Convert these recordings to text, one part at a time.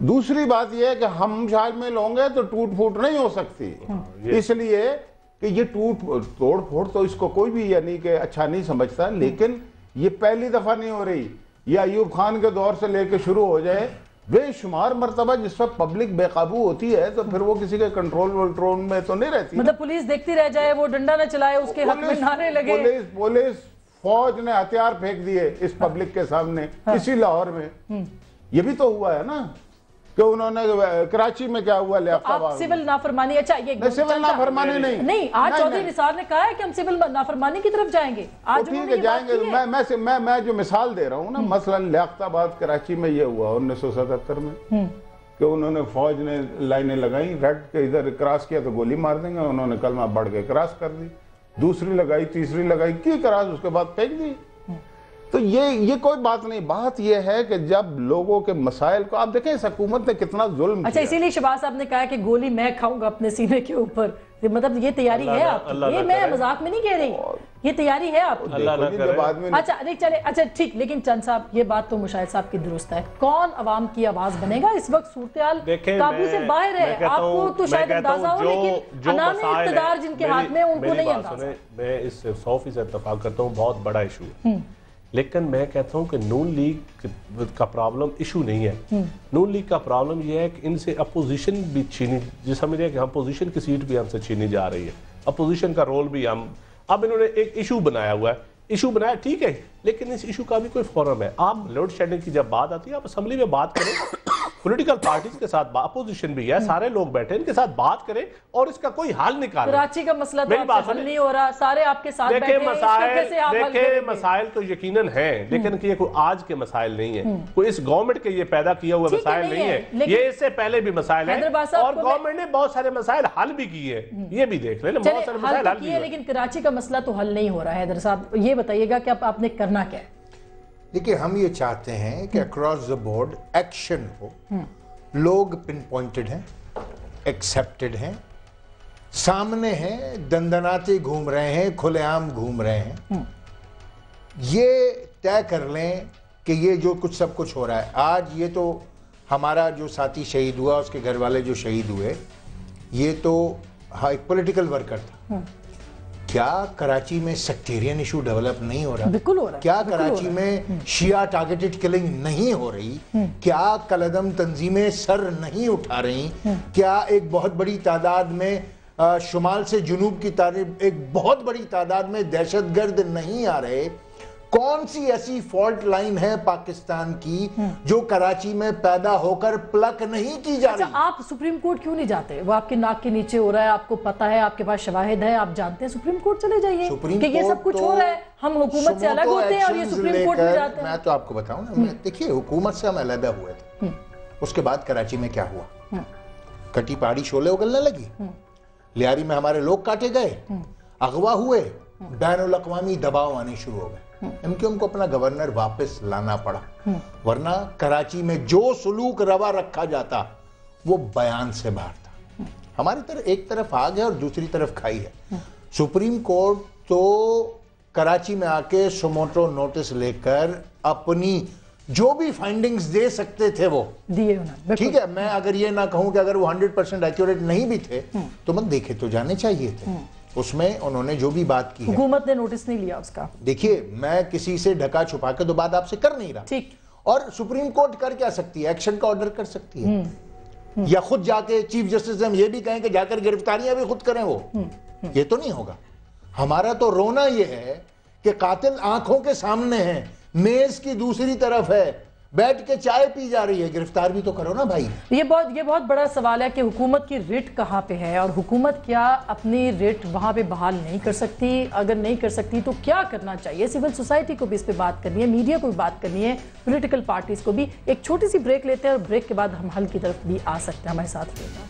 دوسری بات یہ ہے کہ ہم شامل ہوں گے تو ٹوٹ پھوٹ نہیں ہو سکتی، اس لیے کہ یہ توڑ پھوڑ تو اس کو کوئی بھی یعنی کہ اچھا نہیں سمجھتا، لیکن یہ پہلی دفعہ نہیں ہو رہی، یہ ایوب خان کے دور سے لے کے شروع ہو جائے، بے شمار مرتبہ جس وقت پبلک بے قابو ہوتی ہے تو پھر وہ کسی کے کنٹرول میں تو نہیں رہتی، مطلب پولیس دیکھتی رہ جائے، وہ ڈنڈا نہ چلائے، اس کے حق میں نعرے لگے، پولیس فوج نے ہتھیار پھینک دیے اس پبلک کے سامنے اسی لاہور میں، یہ بھی تو ہوا ہے نا کہ انہوں نے کراچی میں کیا ہوا لیاقت آباد، آپ سول نافرمانی، اچھا یہ سول نافرمانی نہیں، آج چودھری نثار نے کہا ہے کہ ہم سول نافرمانی کی طرف جائیں گے، آج ٹھیک ہے جائیں گے، میں جو مثال دے رہا ہوں نا، مثلا لیاقت آباد کراچی میں یہ ہوا 1977 میں کہ انہوں نے فوج نے لائنیں لگائیں ریڈ کے ادھر کراس کیا تو گولی مار دیں گے، انہوں نے کلمہ بڑھ کے کراس کر دی، دوسری لگائی تیسری لگائی کی کراس، اس کے بعد پھینک دی، تو یہ کوئی بات نہیں، بات یہ ہے کہ جب لوگوں کے مسائل کو آپ دیکھیں اس حکومت نے کتنا ظلم کیا، اچھا اسی لیے شہباز صاحب نے کہا کہ گولی میں کھاؤں گا اپنے سینے کے اوپر، مطلب یہ تیاری ہے آپ کی، یہ میں مذاق میں نہیں کہہ رہی، یہ تیاری ہے آپ کی، اچھا نہیں چلے، اچھا ٹھیک، لیکن چند صاحب یہ بات تو مشاہد صاحب کی درست ہے، کون عوام کی آواز بنے گا؟ اس وقت صورتحال قابو سے باہر ہے، آپ کو تو شاید اندازہ ہو، لیکن انامی اقتدار جن کے ہاتھ میں ان کو نہیں اندازہ۔ میں اس سے 100% اتفاق کرتا ہوں، بہت بڑا ایشو ہے، لیکن میں کہتا ہوں کہ نون لیگ کا پرابلم ایشو نہیں ہے، نون لیگ کا پرابلم یہ ہے کہ ان سے اپوزیشن بھی چھینی، جو سمجھ رہے کہ اپوزیشن کی سیٹ بھی ہم سے چھینی جا رہی ہے، اپوزیشن کا رول بھی ہم، اب انہوں نے ایک ایشو بنایا ہوا ہے، ایشو بنایا ٹھیک ہے، لیکن اس ایشو کا بھی کوئی فورم ہے، آپ لوڈ شیڈنگ کی جب بات آتی ہے آپ اسمبلی میں بات کریں، پولیٹیکل پارٹیز کے ساتھ اپوزیشن بھی ہے، سارے لوگ بیٹھے ان کے ساتھ بات کریں اور اس کا کوئی حل نکالیں۔ کراچی کا مسئلہ تو آپ سے حل نہیں ہو رہا، سارے آپ کے ساتھ بیٹھے ہیں، اس کو کیسے آپ حل کریں گے؟ دیکھیں مسائل تو یقیناً ہیں، لیکن یہ کوئی آج کے مسائل نہیں ہیں، کوئی اس گورنمنٹ کے یہ پیدا کیا ہوا مسائل نہیں ہیں، یہ اس سے پہلے بھی مسائل ہیں اور گورنمنٹ نے بہت سارے مسائل حل بھی کیے ہیں، یہ بھی دیکھ لیں بہت سارے مسائل حل بھی ہیں، لیکن کراچی کا مسئلہ تو حل نہیں ہو رہا ہے۔ حیدر صاحب یہ بتائیے گا کہ آپ نے کرنا کیا ہے؟ دیکھیں ہم یہ چاہتے ہیں کہ اکراس دا بورڈ ایکشن ہو، لوگ پن پوائنٹڈ ہیں، ایکسیپٹڈ ہیں، سامنے ہیں، دندناتے گھوم رہے ہیں، کھلے عام گھوم رہے ہیں، یہ طے کر لیں کہ یہ جو کچھ سب کچھ ہو رہا ہے، آج یہ تو ہمارا جو ساتھی شہید ہوا، اس کے گھر والے جو شہید ہوئے، یہ تو ایک پولیٹیکل ورکر تھا، کیا کراچی میں سیکٹیرین ایشو ڈیولپ نہیں ہو رہا؟ بالکل ہو رہا ہے، کیا کراچی میں شیعہ ٹارگیٹڈ کلنگ نہیں ہو رہی؟ کیا کلعدم تنظیمیں سر نہیں اٹھا رہی؟ کیا ایک بہت بڑی تعداد میں شمال سے جنوب کی طرف ایک بہت بڑی تعداد میں دہشت گرد نہیں آ رہے؟ کون سی ایسی فالٹ لائن ہے پاکستان کی جو کراچی میں پیدا ہو کر پلک نہیں کی جا رہی؟ اچھا آپ سپریم کورٹ کیوں نہیں جاتے؟ وہ آپ کے ناک کے نیچے ہو رہا ہے، آپ کو پتا ہے، آپ کے پاس شواہد ہے، آپ جانتے ہیں، سپریم کورٹ چلے جائیے کہ یہ سب کچھ ہو رہا ہے، ہم حکومت سے الگ ہوتے ہیں اور یہ سپریم کورٹ میں جاتے ہیں۔ میں تو آپ کو بتاؤں نا، دیکھیے حکومت سے ہم علیحدہ ہوئے تھے، اس کے بعد کراچی میں کیا ہوا؟ کٹی پہاڑی شعلے اگلنے لگی، لیاری میں ہمارے لوگ کاٹے گئے، اغوا ہوئے، بین الاقوامی دباؤ آنے شروع ہو گئے، ان کو اپنا گورنر واپس لانا پڑا، ورنہ کراچی میں جو سلوک روا رکھا جاتا وہ بیان سے باہر تھا۔ ہماری طرف ایک طرف آگ ہے اور دوسری طرف کھائی ہے۔ سپریم کورٹ تو کراچی میں آ کے سوموٹو نوٹس لے کر اپنی جو بھی فائنڈنگز دے سکتے تھے وہ دیے انہوں، ٹھیک ہے، میں اگر یہ نہ کہوں کہ اگر وہ 100% ایکیوریٹ نہیں بھی تھے تو من دیکھے تو جانے چاہیے تھے، اس میں انہوں نے جو بھی بات کی ہے، حکومت نے نوٹس نہیں لیا اس کا۔ دیکھیے میں کسی سے ڈھکا چھپا کے تو بات آپ سے کر نہیں رہا، ٹھیک، اور سپریم کورٹ کر کیا سکتی ہے؟ ایکشن کا آرڈر کر سکتی ہے، یا خود جا کے چیف جسٹس سے ہم یہ بھی کہیں کہ جا کر گرفتاریاں بھی خود کریں، وہ یہ تو نہیں ہوگا۔ ہمارا تو رونا یہ ہے کہ قاتل آنکھوں کے سامنے ہیں، میز کی دوسری طرف ہے، بیٹھ کے چائے پی جا رہی ہے، گرفتار بھی تو کرو نا بھائی۔ یہ بہت بڑا سوال ہے کہ حکومت کی ریٹ کہاں پہ ہے، اور حکومت کیا اپنی ریٹ وہاں پہ بحال نہیں کر سکتی؟ اگر نہیں کر سکتی تو کیا کرنا چاہیے؟ سول سوسائٹی کو بھی اس پہ بات کرنی ہے، میڈیا کو بھی بات کرنی ہے، پولیٹیکل پارٹیز کو بھی۔ ایک چھوٹی سی بریک لیتے ہیں اور بریک کے بعد ہم حل کی طرف بھی آ سکتے ہیں، ہمارے ساتھ رہیے گا۔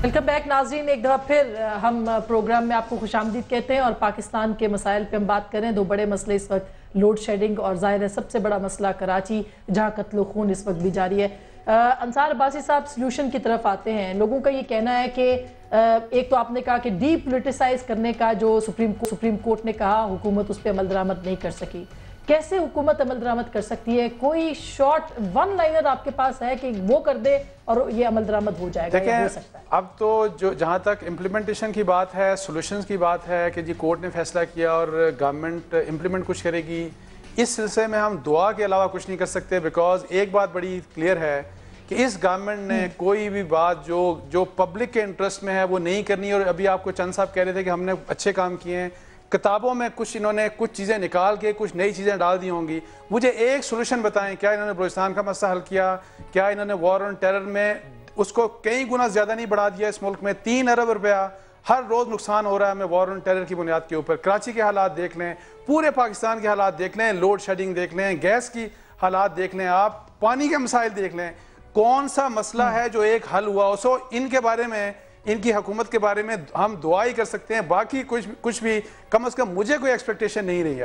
ویلکم بیک ناظرین، ایک دفعہ پھر ہم پروگرام میں آپ کو خوش آمدید کہتے ہیں اور پاکستان کے مسائل پہ ہم بات کریں۔ دو بڑے مسئلے اس وقت لوڈ شیڈنگ اور ظاہر ہے سب سے بڑا مسئلہ کراچی، جہاں قتل و خون اس وقت بھی جاری ہے۔ انصار عباسی صاحب سلوشن کی طرف آتے ہیں. لوگوں کا یہ کہنا ہے کہ ایک تو آپ نے کہا کہ ڈی پولیٹیسائز کرنے کا جو سپریم کورٹ نے کہا حکومت اس پہ عمل درآمد نہیں کر سکی. کیسے حکومت عمل درآمد کر سکتی ہے؟ کوئی شارٹ ون لائنر آپ کے پاس ہے کہ وہ کر دے اور یہ عمل درآمد ہو جائے گا یا ہو سکتا ہے؟ اب تو جہاں تک امپلیمنٹیشن کی بات ہے، سولوشنز کی بات ہے کہ جی کورٹ نے فیصلہ کیا اور گورنمنٹ امپلیمنٹ کچھ کرے گی، اس سلسلے میں ہم دعا کے علاوہ کچھ نہیں کر سکتے. بیکاز ایک بات بڑی کلیئر ہے کہ اس گورنمنٹ نے کوئی بھی بات جو پبلک کے انٹرسٹ میں ہے وہ نہیں کرنی. اور ابھی آپ کو چند صاحب کہہ رہے تھے کہ ہم نے اچھے کام کیے ہیں، کتابوں میں کچھ انہوں نے کچھ چیزیں نکال کے کچھ نئی چیزیں ڈال دی ہوں گی. مجھے ایک سولوشن بتائیں، کیا انہوں نے بلوچستان کا مسئلہ حل کیا؟ کیا انہوں نے وار آن ٹیرر میں اس کو کئی گنا زیادہ نہیں بڑھا دیا؟ اس ملک میں 3 ارب روپیہ ہر روز نقصان ہو رہا ہے ہمیں وار آن ٹیرر کی بنیاد کے اوپر. کراچی کے حالات دیکھ لیں، پورے پاکستان کے حالات دیکھ لیں، لوڈ شیڈنگ دیکھ لیں، گیس کی حالات دیکھ لیں، آپ پانی کے مسائل دیکھ لیں. کون سا مسئلہ ہے جو ایک حل ہوا ہو؟ سو ان کے بارے میں، ان کی حکومت کے بارے میں ہم دعا ہی کر سکتے ہیں. باقی کچھ بھی کم از کم مجھے کوئی ایکسپیکٹیشن نہیں رہی.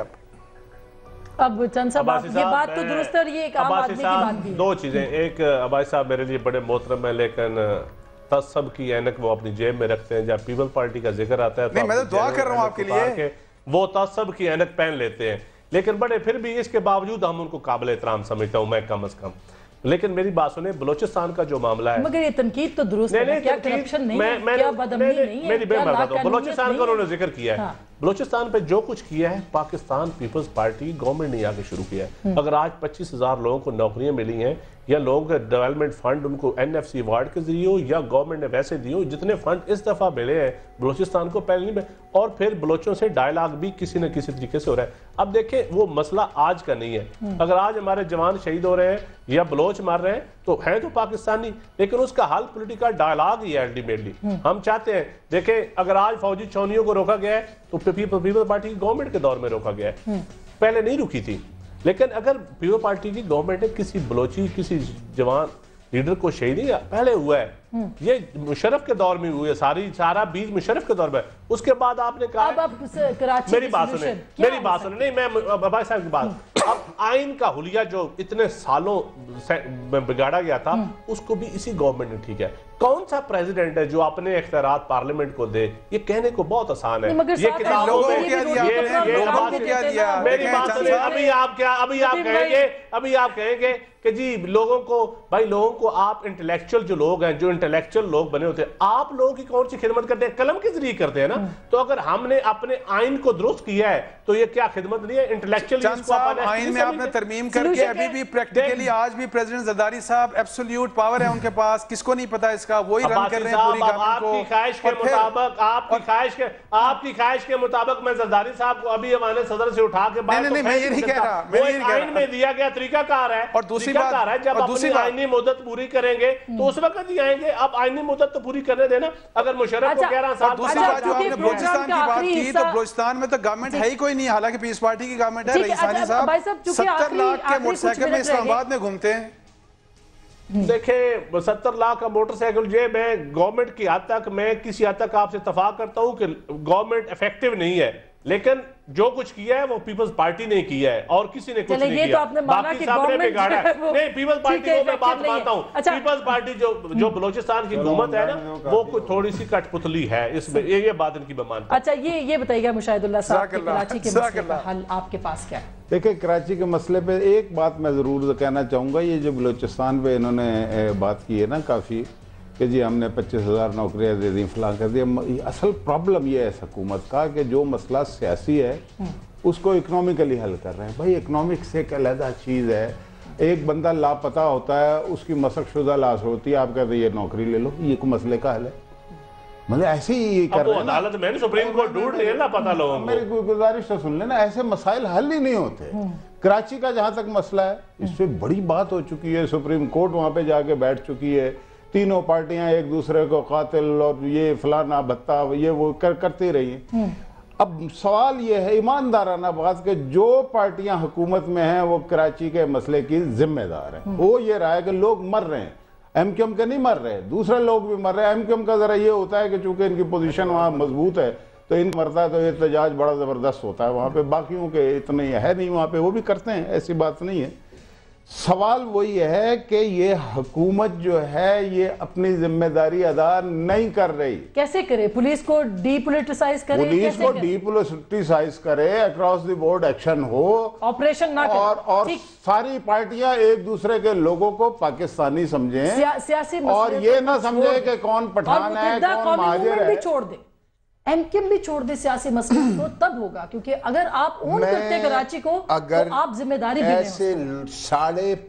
اب چند صاحب یہ بات تو درست ہے اور یہ ایک عام آدمی کی بات بھی ہے. 2 چیزیں، ایک عباسی صاحب میرے لیے بڑے محترم ہیں لیکن تعصب کی اینک وہ اپنی جیب میں رکھتے ہیں. جب پیپل پارٹی کا ذکر آتا ہے نہیں، میں تو دعا کر رہا ہوں آپ کے لیے، وہ تعصب کی اینک پہن لیتے ہیں لیکن بڑے پھر بھی اس کے باوجود ہم ان کو قابل احترام سمجھتا ہوں میں کم از کم. لیکن میری بات سنیں، بلوچستان کا جو معاملہ ہے، مگر یہ تنقید تو درست ہے، کیا کرپشن نہیں ہے، کیا بدامنی نہیں ہے، میری بہن بتا دو، بلوچستان کا انہوں نے ذکر کیا ہے. بلوچستان پہ جو کچھ کیا ہے پاکستان پیپلز پارٹی گورنمنٹ نے آگے شروع کیا ہے. اگر آج 25,000 لوگوں کو نوکریاں ملی ہیں یا لوگوں کے ڈیولپمنٹ فنڈ ان کو NFC ایوارڈ کے ذریعے ہو یا گورنمنٹ نے ویسے دیے ہو، جتنے فنڈ اس دفعہ ملے ہیں بلوچستان کو پہلے نہیں ملے. اور پھر بلوچوں سے ڈائلاگ بھی کسی نہ کسی طریقے سے ہو رہا ہے. اب دیکھیں وہ مسئلہ آج کا نہیں ہے. اگر آج ہمارے جوان شہید ہو رہے ہیں یا بلوچ مار رہے ہیں تو ہیں تو پاکستانی، لیکن اس کا حل پولیٹیکل ڈائلاگ ہی ہے الٹیمیٹلی. ہم چاہتے ہیں، دیکھیں اگر آج فوجی چھونیوں کو روکا گیا ہے تو پیپل پارٹی کی گورنمنٹ کے دور میں روکا گیا ہے، پہلے نہیں رکی تھی. لیکن اگر پیپل پارٹی کی گورنمنٹ نے کسی بلوچی کسی جوان لیڈر کو شہید نہیں، پہلے ہوا ہے، یہ مشرف کے دور میں ہوئے، سارا بیج مشرف کے دور میں. اس کے بعد آپ نے کہا، میری بات سنیں، نہیں میں عباسی صاحب کی بات، اب آئین کا حلیہ جو اتنے سالوں میں بگاڑا گیا تھا اس کو بھی اسی گورنمنٹ نے ٹھیک ہے. کون سا پریزیڈنٹ ہے جو اپنے اختیارات پارلیمنٹ کو دے؟ یہ کہنے کو بہت آسان ہے. یہ کتابوں میں میری بات سنیں، ابھی آپ کہیں گے کہ جی لوگوں کو آپ انٹلیکچل جو لوگ ہیں، جو انٹلیکچل لوگ بنے ہوتے ہیں، آپ لوگوں کی کون سی خدمت کرتے ہیں؟ قلم کے ذریعے کرتے ہیں نا. تو اگر ہم نے اپنے آئین کو درست کیا ہے تو یہ کیا خدمت نہیں ہے؟ انٹلیکچل آئین میں آپ نے ترمیم کر کے ابھی بھی پریکٹیکلی آج بھی پریزیڈنٹ زرداری صاحب ایبسولوٹ پاور ہے ان کے پاس، کس کو نہیں پتا اس کا، وہی رن کر رہے ہیں پوری گورنمنٹ کو. آپ کی خواہش کے مطابق میں زرداری صاحب کو ابھی ایوان صدر سے اٹھا کے بات نہیں میں یہ نہیں کہہ رہا، وہ آئین میں دیا گیا طریقہ کار ہے. اور دوسری بات ہے، جب اپنی آئینی مدت پوری کریں گے تو اس وقت ہی آئیں گے. اب آئینی مدت تو پوری کرنے دینا. اگر مشرف کو 11 سال، دوسری بات جو آپ نے بلوچستان کی بات کی تو بلوچستان میں تو گورنمنٹ ہے ہی کوئی نہیں، حالانکہ پیس پارٹی کی گورنمنٹ ہے. رئیسانی صاحب 70 لاکھ کے موٹر سائیکل میں اسلام آباد میں گھومتے ہیں. دیکھیں 70 لاکھ کا موٹر سائیکل، یہ میں گورنمنٹ کی حد تک، میں کسی حد تک آپ سے اتفاق کرتا ہوں کہ گورنمنٹ ایفیکٹو نہیں ہے، لیکن جو کچھ کیا ہے وہ پیپلز پارٹی نے کیا ہے اور کسی نے کچھ نہیں کیا. باقی سب نے بگاڑا ہے. نہیں، پیپلز پارٹی کو میں بات مانتا ہوں. پیپلز پارٹی جو بلوچستان کی حکومت ہے نا وہ تھوڑی سی کٹ پتلی ہے اس میں، یہ بات ان کی میں مانتا ہوں. اچھا یہ بتائیے گا مشاہد اللہ صاحب کہ کراچی کے مسئلے کا حل آپ کے پاس کیا ہے؟ دیکھیں کراچی کے مسئلے پہ ایک بات میں ضرور کہنا چاہوں گا. یہ جو بلوچستان پہ انہوں نے بات کی ہے نا کافی کہ جی ہم نے 25,000 نوکریاں دے دیں، فلاں کر دیا. اصل پرابلم یہ ہے اس حکومت کا کہ جو مسئلہ سیاسی ہے اس کو اکنومیکلی حل کر رہے ہیں. بھائی اکنامکس ایک علیحدہ چیز ہے. ایک بندہ لاپتہ ہوتا ہے، اس کی مسخ شدہ لاش ہوتی ہے، آپ کہتے ہیں یہ نوکری لے لو، یہ کوئی مسئلے کا حل ہے؟ مطلب ایسے ہی کر رہے ہیں. عدالت میں سپریم کورٹ ڈھونڈ رہی ہے نا پتہ لوگوں کو. میری کوئی گزارش تو سن لینا، ایسے مسائل حل ہی نہیں ہوتے. کراچی کا جہاں تک مسئلہ ہے اس پہ بڑی بات ہو چکی ہے، سپریم کورٹ وہاں پہ جا کے بیٹھ چکی ہے. تینوں پارٹیاں ایک دوسرے کو قاتل اور یہ فلانا بھتہ یہ وہ کرتی رہی ہیں. اب سوال یہ ہے ایماندارانہ بات کہ جو پارٹیاں حکومت میں ہیں وہ کراچی کے مسئلے کی ذمہ دار ہیں. وہ یہ رہا ہے کہ لوگ مر رہے ہیں، ایم کیو ایم کے نہیں مر رہے، دوسرے لوگ بھی مر رہے ہیں. ایم کیو ایم کا ذرا یہ ہوتا ہے کہ چونکہ ان کی پوزیشن وہاں مضبوط ہے تو ان مرتا ہے تو احتجاج بڑا زبردست ہوتا ہے وہاں پہ. باقیوں کے اتنے ہے نہیں وہاں پہ، وہ بھی کرتے ہیں، ایسی بات نہیں ہے. سوال وہی ہے کہ یہ حکومت جو ہے یہ اپنی ذمہ داری ادا نہیں کر رہی. کیسے کرے؟ پولیس کو ڈی پولیٹیسائز کرے؟ پولیس کو ڈی پولیٹیسائز کرے, across the board action who, operation نہ کرے, اور ساری پارٹیاں ایک دوسرے کے لوگوں کو پاکستانی سمجھیں, سیاسی اور یہ نہ سمجھیں کہ کون پٹھان ہے کون مہاجر ہے. چھوڑ دے, ایم کیو ایم بھی چھوڑ دے سیاسی مسئلے کو, تب ہوگا. کیونکہ اگر آپ اون کرتے کراچی کو تو آپ ذمہ داری بھی ایسے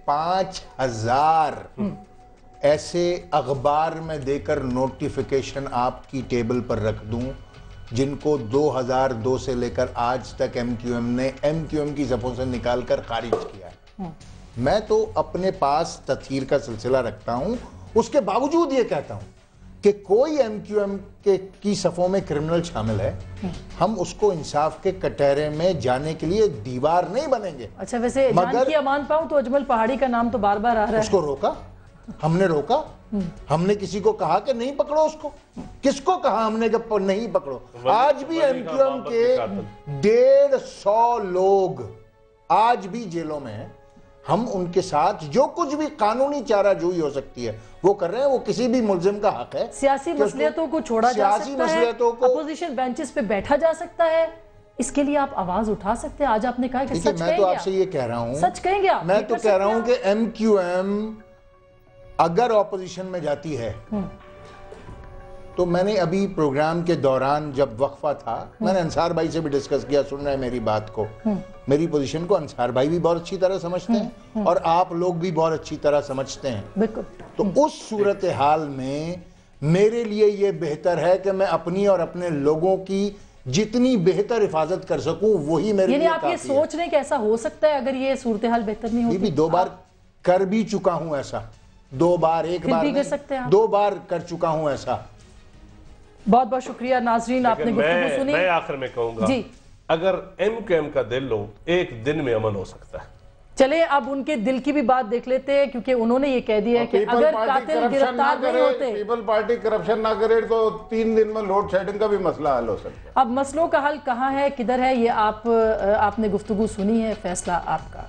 5,500 ایسے اخبار میں دے کر نوٹیفیکیشن آپ کی ٹیبل پر رکھ دوں جن کو 2002 سے لے کر آج تک ایم کیو ایم نے ایم کیو ایم کی صفوں سے نکال کر خارج کیا ہے. میں تو اپنے پاس تطہیر کا سلسلہ رکھتا ہوں, اس کے باوجود یہ کہتا ہوں کہ کوئی ایم کیو ایم کی صفوں میں کرمنل شامل ہے, ہم اس کو انصاف کے کٹہرے میں جانے کے لیے دیوار نہیں بنیں گے. اچھا ویسے جان کی امان پاؤں تو اجمل پہاڑی کا نام تو بار بار آ رہا ہے. اس کو روکا, ہم نے روکا, ہم نے کسی کو کہا کہ نہیں پکڑو اس کو, کس کو کہا ہم نے کہ نہیں پکڑو. آج بھی ایم کیو ایم کے 150 لوگ آج بھی جیلوں میں ہیں. ہم ان کے ساتھ جو کچھ بھی قانونی چارہ جوئی ہو سکتی ہے وہ کر رہے ہیں, وہ کسی بھی ملزم کا حق ہے. سیاسی مصلحتوں کو چھوڑا جا سکتا ہے, اپوزیشن بینچز پہ بیٹھا جا سکتا ہے, اس کے لیے آپ آواز اٹھا سکتے ہیں. آج آپ نے کہا کہ سچ کہیں گے. میں تو آپ سے یہ کہہ رہا ہوں, سچ کہیں گے آپ, میں تو کہہ رہا ہوں کہ ایم کیو ایم اگر اپوزیشن میں جاتی ہے تو میں نے ابھی پروگرام کے دوران جب وقفہ تھا میں نے انصار بھائی سے بھی ڈسکس کیا, سن رہے ہیں میری بات کو, میری پوزیشن کو انصار بھائی بھی بہت اچھی طرح سمجھتے ہیں اور آپ لوگ بھی بہت اچھی طرح سمجھتے ہیں. بالکل. تو اس صورتحال میں میرے لیے یہ بہتر ہے کہ میں اپنی اور اپنے لوگوں کی جتنی بہتر حفاظت کر سکوں وہی میرے لیے کافی ہے. یعنی آپ یہ سوچ رہے ہیں کہ ایسا ہو سکتا ہے اگر یہ صورتحال بہتر نہیں ہوتی؟ 2 بار کر بھی چکا ہوں ایسا, 2 بار, ایک بار نہیں 2 بار کر چکا ہوں ایسا. بہت بہت شکریہ ناظرین, آپ نے گفتگو سنی. میں آخر میں کہوں گا اگر ایم کیو ایم کا دل ہو ایک دن میں امن ہو سکتا ہے. چلیں اب ان کے دل کی بھی بات دیکھ لیتے ہیں, کیونکہ انہوں نے یہ کہہ دیا ہے کہ اگر قاتل گرفتار نہیں ہوتے, پیپل پارٹی کرپشن نہ کرے تو 3 دن میں لوڈ شیڈنگ کا بھی مسئلہ حل ہو سکتا ہے. اب مسئلوں کا حل کہاں ہے, کدھر ہے, یہ آپ نے گفتگو سنی ہے, فیصلہ آپ کا.